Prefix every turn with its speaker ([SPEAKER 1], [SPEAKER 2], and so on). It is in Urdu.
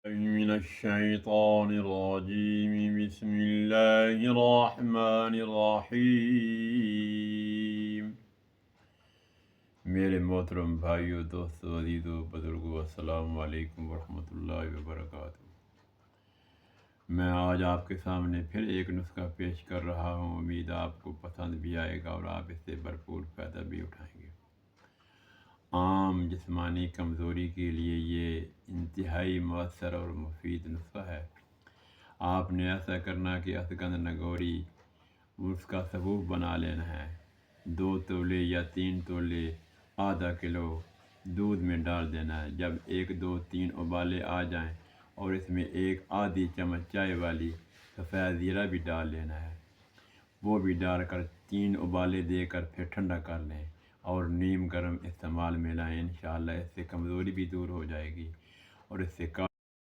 [SPEAKER 1] من الشیطان الرجیم بسم اللہ الرحمن الرحیم۔ میرے محترم بھائیو، دوستو، عزیزو، بزرگو، السلام علیکم ورحمۃ اللہ وبرکاتہ۔ میں آج آپ کے سامنے پھر ایک نسخہ پیش کر رہا ہوں۔ امید آپ کو پسند بھی آئے گا اور آپ اس سے بھرپور فائدہ بھی اٹھائیں گے۔ عام جسمانی کمزوری کے لیے یہ انتہائی مؤثر اور مفید نسخہ ہے۔ آپ نے ایسا کرنا کہ اسگند نگوری اس کا ثبوت بنا لینا ہے۔ 2 تولے یا 3 تولے آدھا کلو دودھ میں ڈال دینا ہے۔ جب 1 2 3 ابالے آ جائیں اور اس میں 1 آدھی چمچ چائے والی سفید زیرہ بھی ڈال لینا ہے۔ وہ بھی ڈال کر 3 ابالے دے کر پھر ٹھنڈا کر لیں اور نیم گرم استعمال میں لائیں۔ انشاءاللہ اس سے کمزوری بھی دور ہو جائے گی اور اس سے